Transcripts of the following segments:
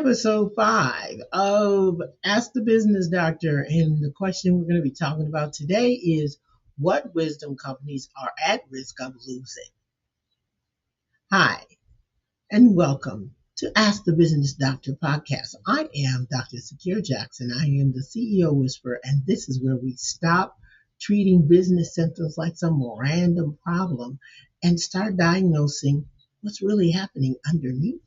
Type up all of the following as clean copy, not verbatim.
episode 5 of Ask the Business Doctor. And the question we're going to be talking about today is what wisdom companies are at risk of losing. Hi, and welcome to Ask the Business Doctor podcast. I am Dr. Sakira Jackson. I am the CEO Whisperer, and this is where we stop treating business symptoms like some random problem and start diagnosing what's really happening underneath.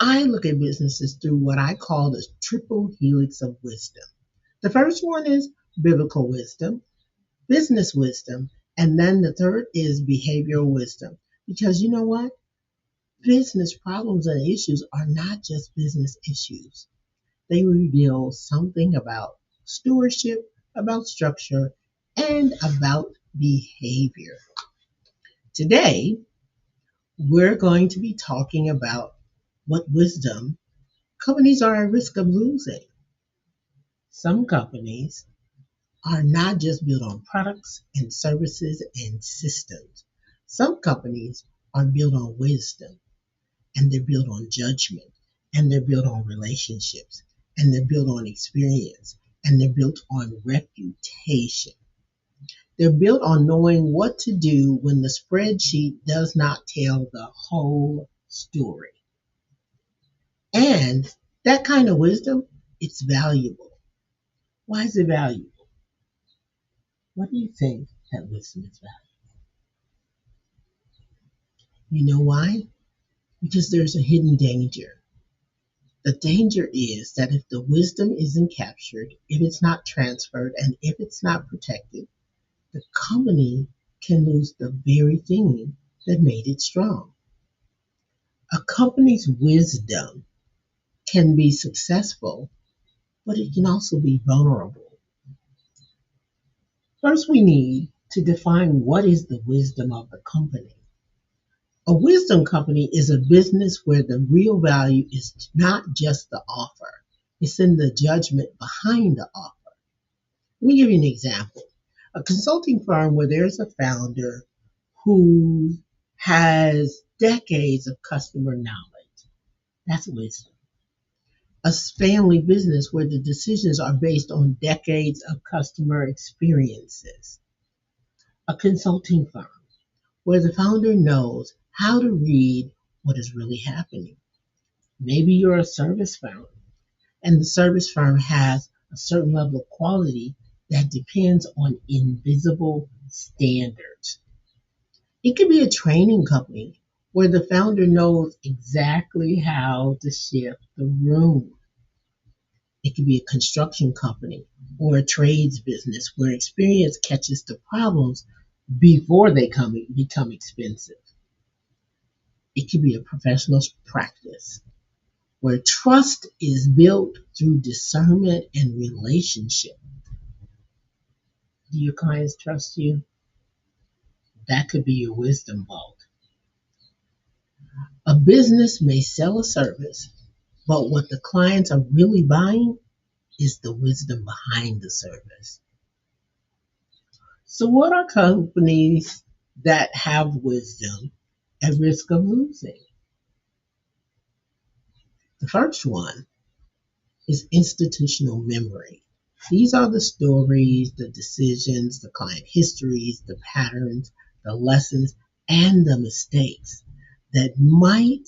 I look at businesses through what I call the triple helix of wisdom. The first one is biblical wisdom, business wisdom, and then the third is behavioral wisdom. Because you know what? Business problems and issues are not just business issues. They reveal something about stewardship, about structure, and about behavior. Today, we're going to be talking about what wisdom companies are at risk of losing. Some companies are not just built on products and services and systems. Some companies are built on wisdom, and they're built on judgment, and they're built on relationships, and they're built on experience, and they're built on reputation. They're built on knowing what to do when the spreadsheet does not tell the whole story. And that kind of wisdom, it's valuable. Why is it valuable? What do you think that wisdom is valuable? You know why? Because there's a hidden danger. The danger is that if the wisdom isn't captured, if it's not transferred, and if it's not protected, the company can lose the very thing that made it strong. A company's wisdom can be successful, but it can also be vulnerable. First, we need to define what is the wisdom of the company. A wisdom company is a business where the real value is not just the offer, it's in the judgment behind the offer. Let me give you an example. A consulting firm where there's a founder who has decades of customer knowledge. That's wisdom. A family business where the decisions are based on decades of customer experiences. A consulting firm where the founder knows how to read what is really happening. Maybe you're a service firm, and the service firm has a certain level of quality that depends on invisible standards. It could be a training company where the founder knows exactly how to shift the room. It could be a construction company or a trades business where experience catches the problems before they become expensive. It could be a professional practice where trust is built through discernment and relationship. Do your clients trust you? That could be your wisdom vault. A business may sell a service, but what the clients are really buying is the wisdom behind the service. So what are companies that have wisdom at risk of losing? The first one is institutional memory. These are the stories, the decisions, the client histories, the patterns, the lessons, and the mistakes that might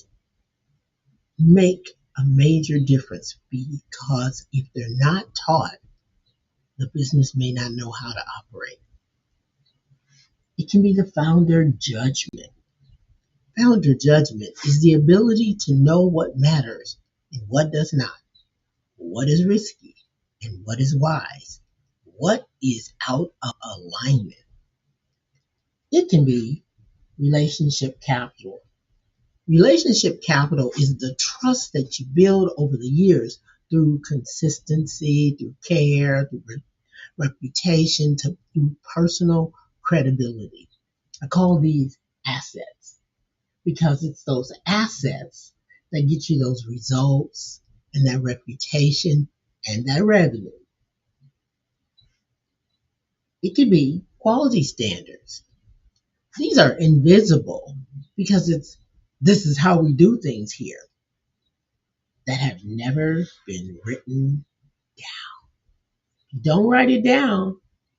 make a major difference, because if they're not taught, the business may not know how to operate. It can be the founder judgment. Founder judgment is the ability to know what matters and what does not, what is risky and what is wise, what is out of alignment. It can be relationship capital. Relationship capital is the trust that you build over the years through consistency, through care, through reputation, through personal credibility. I call these assets because it's those assets that get you those results and that reputation and that revenue. It could be quality standards. These are invisible because this is how we do things here. that have never been written. If you don't write it down,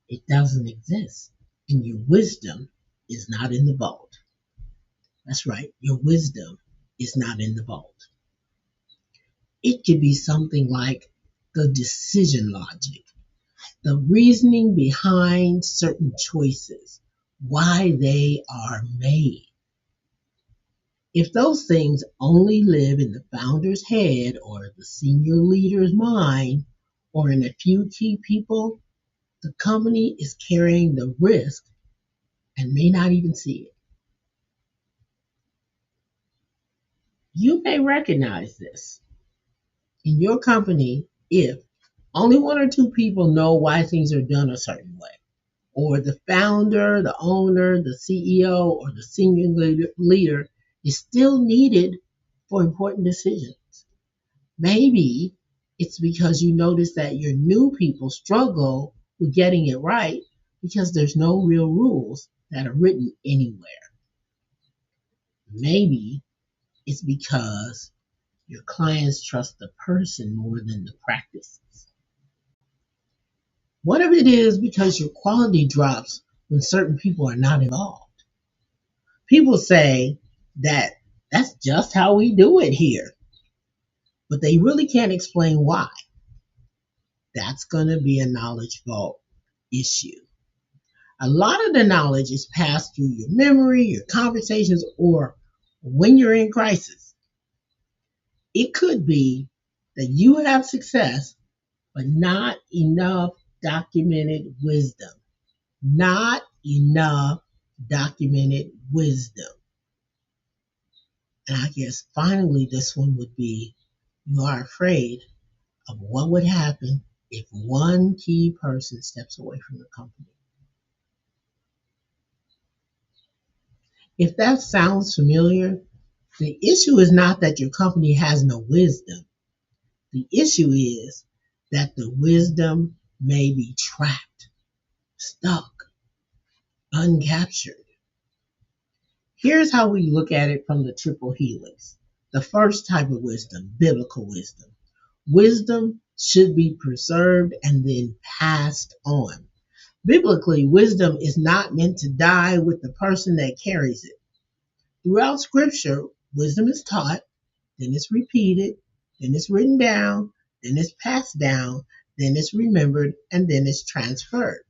it doesn't exist. And your wisdom is not in the vault. That's right, your wisdom is not in the vault. It could be something like the decision logic, the reasoning behind certain choices, why they are made. If those things only live in the founder's head or the senior leader's mind or in a few key people, the company is carrying the risk and may not even see it. You may recognize this in your company if only one or two people know why things are done a certain way, or the founder, the owner, the CEO, or the senior leader is still needed for important decisions. Maybe it's because you notice that your new people struggle with getting it right because there's no real rules that are written anywhere. Maybe it's because your clients trust the person more than the practices. What if it is because your quality drops when certain people are not involved? People say that that's just how we do it here, but they really can't explain why. That's going to be a knowledge vault issue. A lot of the knowledge is passed through your memory, your conversations, or when you're in crisis. It could be that you have success, but not enough documented wisdom. Not enough documented wisdom. And I guess finally, this one would be you are afraid of what would happen if one key person steps away from the company. If that sounds familiar, the issue is not that your company has no wisdom. The issue is that the wisdom may be trapped, stuck, uncaptured. Here's how we look at it from the triple helix. The first type of wisdom, biblical wisdom. Wisdom should be preserved and then passed on. Biblically, wisdom is not meant to die with the person that carries it. Throughout Scripture, wisdom is taught, then it's repeated, then it's written down, then it's passed down, then it's remembered, and then it's transferred.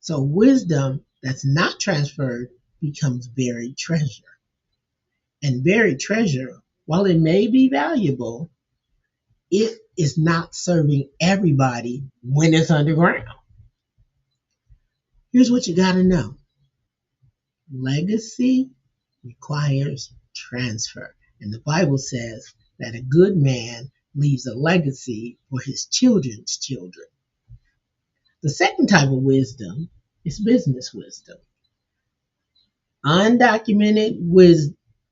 So wisdom that's not transferred becomes buried treasure. And buried treasure, while it may be valuable, it is not serving everybody when it's underground. Here's what you got to know. Legacy requires transfer. And the Bible says that a good man leaves a legacy for his children's children. The second type of wisdom is business wisdom. Undocumented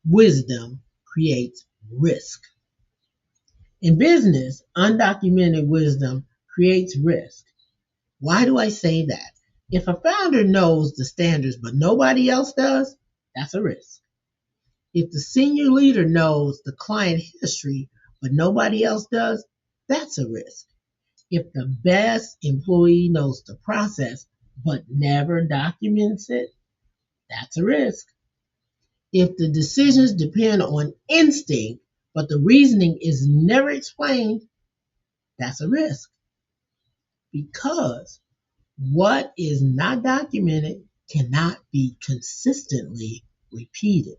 wisdom creates risk. In business, undocumented wisdom creates risk. Why do I say that? If a founder knows the standards but nobody else does, that's a risk. If the senior leader knows the client history but nobody else does, that's a risk. If the best employee knows the process but never documents it, that's a risk. If the decisions depend on instinct but the reasoning is never explained, that's a risk. Because what is not documented cannot be consistently repeated.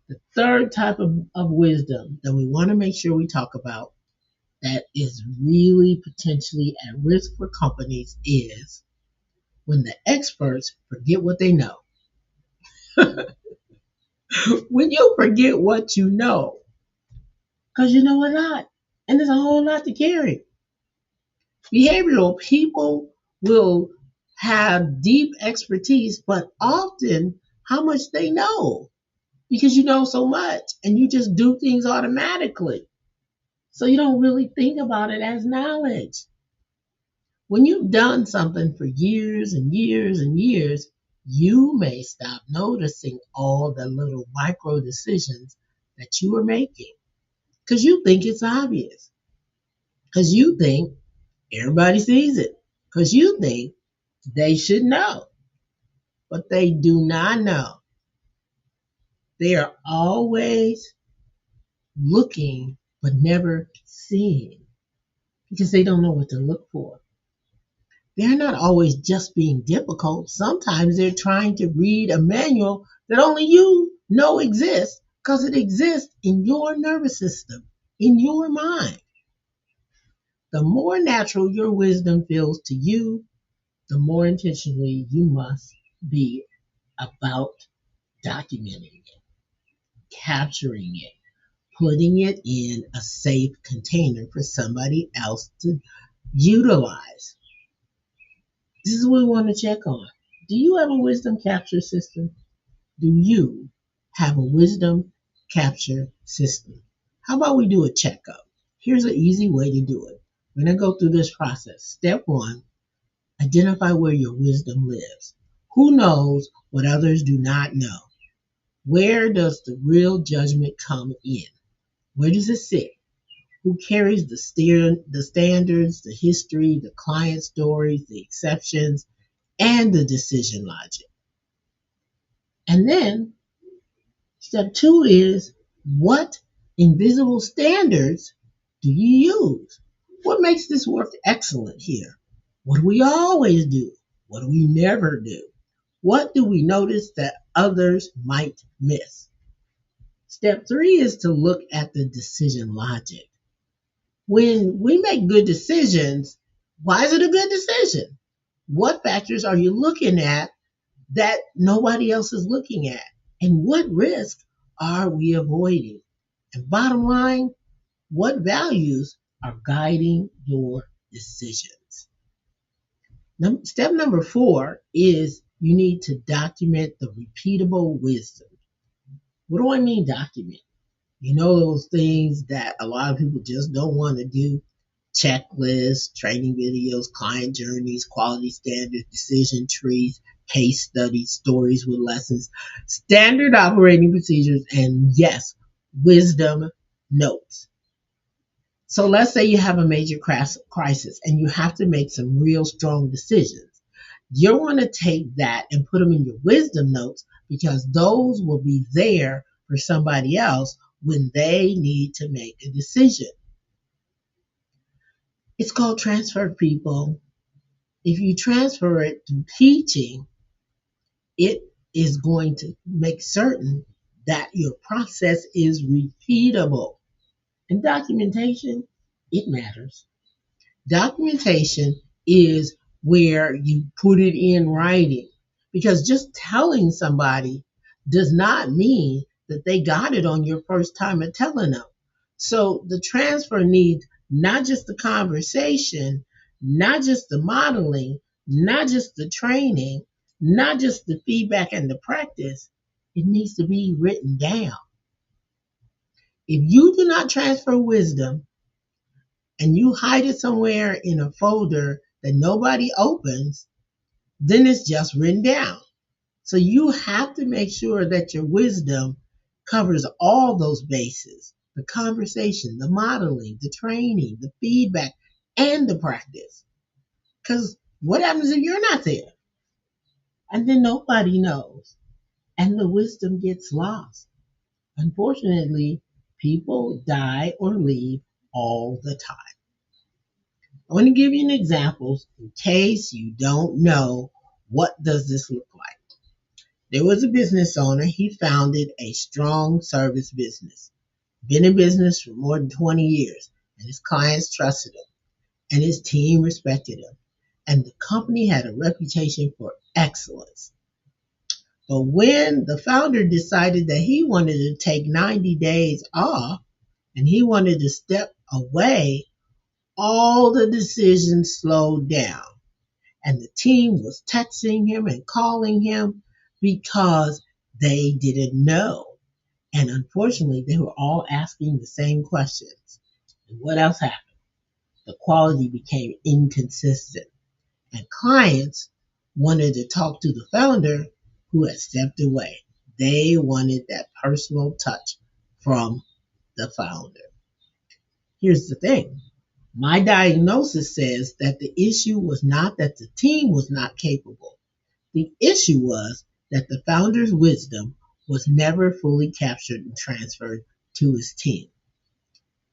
The third type of wisdom that we want to make sure we talk about that is really potentially at risk for companies is when the experts forget what they know. When you forget what you know, because you know a lot, and there's a whole lot to carry. Behavioral people will have deep expertise, but often how much they know, because you know so much and you just do things automatically. So you don't really think about it as knowledge. When you've done something for years and years and years, you may stop noticing all the little micro decisions that you are making. Because you think it's obvious. Because you think everybody sees it. Because you think they should know. But they do not know. They are always looking but never seeing because they don't know what to look for. They're not always just being difficult. Sometimes they're trying to read a manual that only you know exists because it exists in your nervous system, in your mind. The more natural your wisdom feels to you, the more intentionally you must be about documenting it, capturing it, putting it in a safe container for somebody else to utilize. This is what we want to check on. Do you have a wisdom capture system? Do you have a wisdom capture system? How about we do a checkup? Here's an easy way to do it. We're going to go through this process. Step one, identify where your wisdom lives. Who knows what others do not know? Where does the real judgment come in? Where does it sit? Who carries the standards, the history, the client stories, the exceptions, and the decision logic? And then step two is what invisible standards do you use? What makes this work excellent here? What do we always do? What do we never do? What do we notice that others might miss? Step three is to look at the decision logic. When we make good decisions, why is it a good decision? What factors are you looking at that nobody else is looking at? And what risk are we avoiding? And bottom line, what values are guiding your decisions? Step number four is you need to document the repeatable wisdom. What do I mean document? You know those things that a lot of people just don't want to do? Checklists, training videos, client journeys, quality standards, decision trees, case studies, stories with lessons, standard operating procedures, and yes, wisdom notes. So let's say you have a major crisis and you have to make some real strong decisions. You'll want to take that and put them in your wisdom notes because those will be there for somebody else when they need to make a decision. It's called transfer, people. If you transfer it through teaching, it is going to make certain that your process is repeatable. And documentation, it matters. Documentation is where you put it in writing because just telling somebody does not mean that they got it on your first time of telling them. So the transfer needs not just the conversation, not just the modeling, not just the training, not just the feedback and the practice. It needs to be written down. If you do not transfer wisdom, and you hide it somewhere in a folder that nobody opens, then it's just written down. So you have to make sure that your wisdom covers all those bases: the conversation, the modeling, the training, the feedback, and the practice. Because what happens if you're not there? And then nobody knows. And the wisdom gets lost. Unfortunately, people die or leave all the time. I want to give you an example in case you don't know what does this look like. There was a business owner. He founded a strong service business. Been in business for more than 20 years, and his clients trusted him, and his team respected him, and the company had a reputation for excellence. But when the founder decided that he wanted to take 90 days off and he wanted to step away, all the decisions slowed down. And the team was texting him and calling him because they didn't know. And unfortunately, they were all asking the same questions. And what else happened? The quality became inconsistent. And clients wanted to talk to the founder who had stepped away. They wanted that personal touch from the founder. Here's the thing. My diagnosis says that the issue was not that the team was not capable. The issue was that the founder's wisdom was never fully captured and transferred to his team.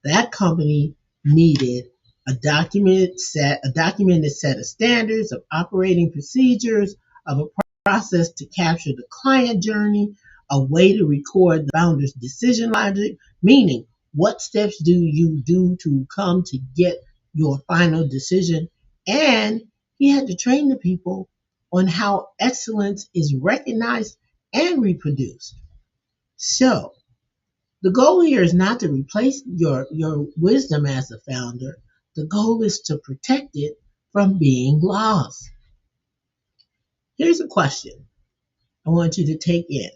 That company needed a documented set of standards, of operating procedures, of a process to capture the client journey, a way to record the founder's decision logic, meaning what steps do you do to come to get your final decision. And he had to train the people on how excellence is recognized and reproduced. So the goal here is not to replace your wisdom as a founder. The goal is to protect it from being lost. Here's a question I want you to take in.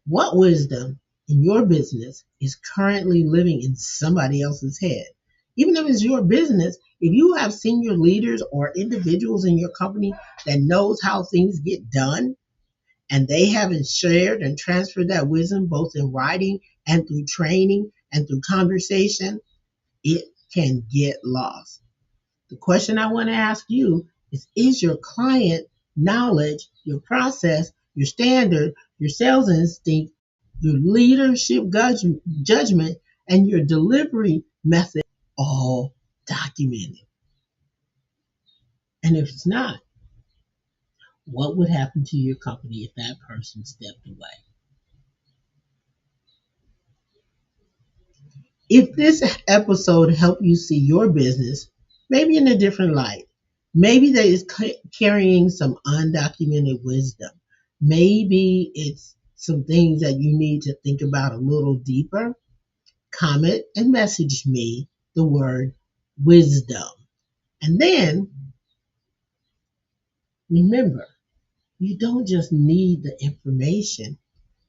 What wisdom in your business is currently living in somebody else's head? Even if it's your business, if you have senior leaders or individuals in your company that knows how things get done, and they haven't shared and transferred that wisdom both in writing and through training and through conversation, it can get lost. The question I want to ask you is your client knowledge, your process, your standard, your sales instinct, your leadership judgment, and your delivery method all documented? And if it's not, what would happen to your company if that person stepped away? If this episode helped you see your business maybe in a different light, maybe that is carrying some undocumented wisdom, maybe it's some things that you need to think about a little deeper, comment and message me the word wisdom. And then remember, you don't just need the information,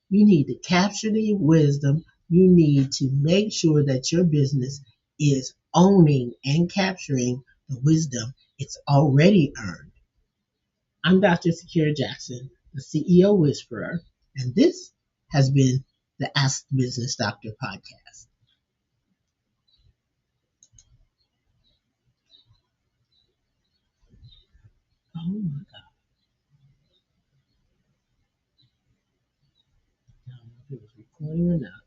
you need to capture the wisdom. You need to make sure that your business is owning and capturing the wisdom it's already earned. I'm Dr. Sakira Jackson, the CEO Whisperer, and this has been the Ask the Business Doctor podcast. Oh my God. I don't know if it was recording or not.